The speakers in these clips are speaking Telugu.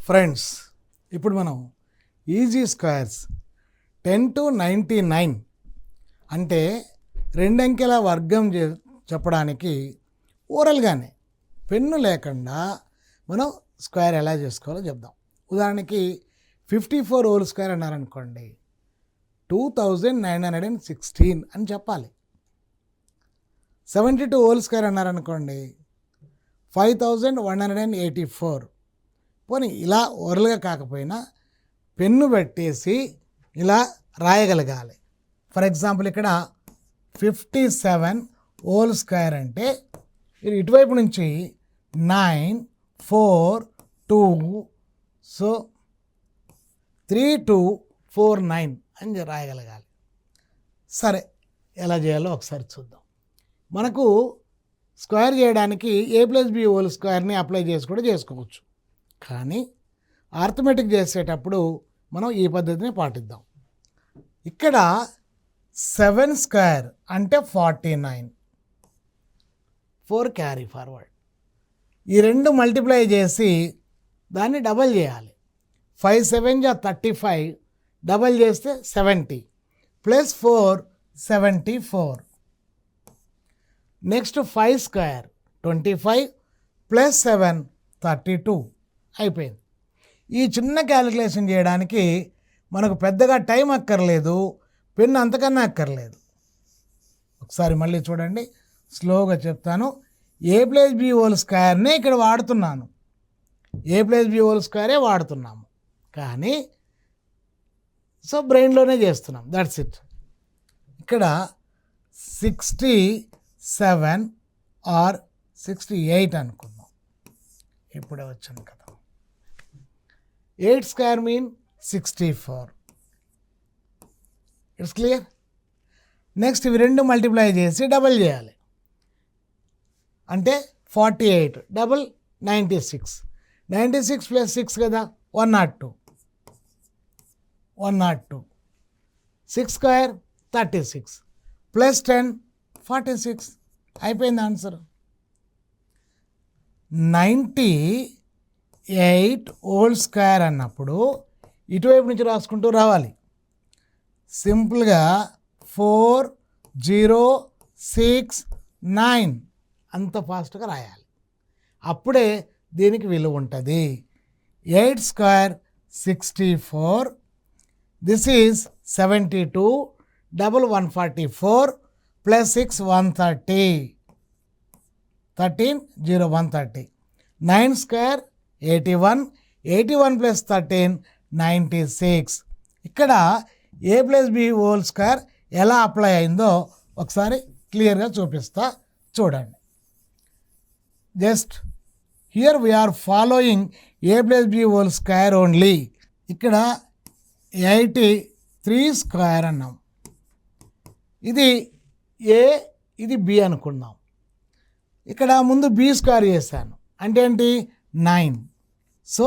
ఫ్రెండ్స్, ఇప్పుడు మనం ఈజీ స్క్వేర్స్ 10 to 99 అంటే రెండంకెల వర్గం చెప్పడానికి ఓరల్గానే పెన్ను లేకుండా మనం స్క్వేర్ ఎలా చేసుకోవాలో చెప్దాం. ఉదాహరణకి 54 హోల్ స్క్వేర్ అన్నారనుకోండి, 2916 అని చెప్పాలి. 72 హోల్ స్క్వేర్ అన్నారనుకోండి, 5184. పోనీ ఇలా ఓరల్గా కాకపోయినా పెన్ను పెట్టేసి ఇలా రాయగలగాలి. ఫర్ ఎగ్జాంపుల్ ఇక్కడ 57 హోల్ స్క్వేర్ అంటే ఇటువైపు నుంచి 9 4 2 సో 3249 అని రాయగలగాలి. సరే, ఎలా చేయాలో ఒకసారి చూద్దాం. మనకు స్క్వేర్ చేయడానికి a+b హోల్ స్క్వేర్ని అప్లై చేసి కూడా చేసుకోవచ్చు, కానీ ఆర్థమెటిక్ చేసేటప్పుడు మనం ఈ పద్ధతిని పాటిద్దాం. ఇక్కడ 7 స్క్వేర్ అంటే 49, 4 క్యారీ ఫార్వర్డ్. ఈ రెండు మల్టిప్లై చేసి దాన్ని డబల్ చేయాలి. 5 7 35, డబల్ చేస్తే 70 ప్లస్ 4 74. నెక్స్ట్ 5 స్క్వేర్ 25 ప్లస్ 7 32 అయిపోయింది. ఈ చిన్న క్యాలిక్యులేషన్ చేయడానికి మనకు పెద్దగా టైం అక్కర్లేదు, పెన్ అంతకన్నా అక్కర్లేదు. ఒకసారి మళ్ళీ చూడండి, స్లోగా చెప్తాను. a+b హోల్ స్క్వేర్నే ఇక్కడ వాడుతున్నాను, a+b హోల్ స్క్వేరే వాడుతున్నాము, కానీ సో బ్రెయిన్లోనే చేస్తున్నాం. That's it. ఇక్కడ 67 ఆర్ 68 అనుకుందాం. ఇప్పుడే వచ్చాను కదా. 8 square mean 64. It's clear. Next ఇవి రెండు మల్టిప్లై చేసి డబల్ చేయాలి. అంటే 48 డబల్ 96. 96 ప్లస్ 6 కదా, 102. 6 స్క్వేర్ 36 ప్లస్ 10 46 అయిపోయింది ఆన్సర్. 98 హోల్ స్క్వేర్ అన్నప్పుడు ఇటువైపు నుంచి రాసుకుంటూ రావాలి. సింపుల్గా 4 0 6 9 అంత ఫాస్ట్గా రాయాలి, అప్పుడే దీనికి విలువ ఉంటుంది. 8 square 64, this is 72 double 144 plus 6 130, 13 0 130. 9 square 81, 81 plus 13 96. ఇక్కడ a+b హోల్ స్క్వేర్ ఎలా అప్లై అయిందో ఒకసారి క్లియర్గా చూపిస్తా, చూడండి. Just here we are following a+b whole square only. ఇక్కడ 83 స్క్వేర్ అన్నాం, ఇది a ఇది b అనుకున్నాం. ఇక్కడ ముందు b స్క్వేర్ చేశాను అంటే ఏంటి 9, సో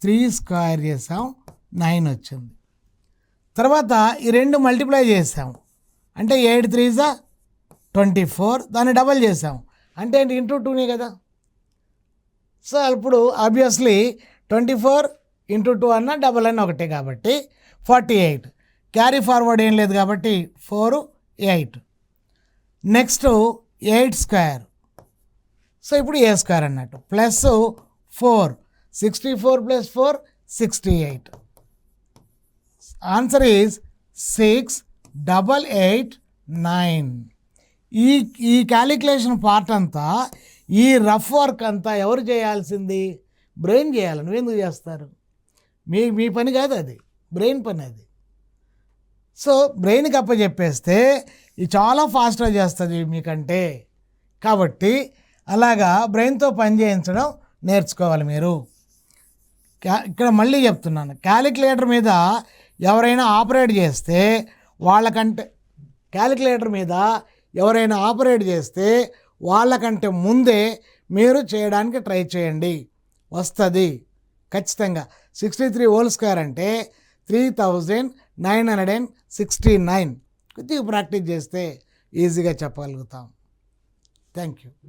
3 స్క్వేర్ చేసాం 9 వచ్చింది. తర్వాత ఈ రెండు మల్టిప్లై చేసాం అంటే 8 3 24, దాన్ని డబల్ చేసాం అంటే ఏంటి ఇంటూ 2నే కదా. సో ఇప్పుడు ఆబ్వియస్లీ 24 ఇంటూ 2 అన్న డబల్ అన్న ఒకటే కాబట్టి 48. క్యారీ ఫార్వర్డ్ ఏం లేదు కాబట్టి 4 8. నెక్స్ట్ 8 స్క్వేర్, సో ఇప్పుడు ఏ స్క్వేర్ అన్నట్టు, ప్లస్ 4 64 ప్లస్ 4 68. Answer is 6889. ఈ క్యాలిక్యులేషన్ పార్ట్ అంతా, ఈ రఫ్ వర్క్ అంతా ఎవరు చేయాల్సింది? బ్రెయిన్ చేయాలి. నువ్వెందుకు చేస్తారు? మీ పని కాదు అది, బ్రెయిన్ పని అది. సో బ్రెయిన్కి అప్పచెప్పేస్తే ఇది చాలా ఫాస్ట్గా చేస్తుంది మీకంటే. కాబట్టి అలాగా బ్రెయిన్తో పని చేయించడం నేర్చుకోవాలి మీరు. ఇక్కడ మళ్ళీ చెప్తున్నాను, క్యాలిక్యులేటర్ మీద ఎవరైనా ఆపరేట్ చేస్తే వాళ్ళకంటే ముందే మీరు చేయడానికి ట్రై చేయండి, వస్తుంది ఖచ్చితంగా. 63 హోల్ స్క్వేర్ అంటే 3969. కొద్దిగా ప్రాక్టీస్ చేస్తే ఈజీగా చెప్పగలుగుతాం. Thank you.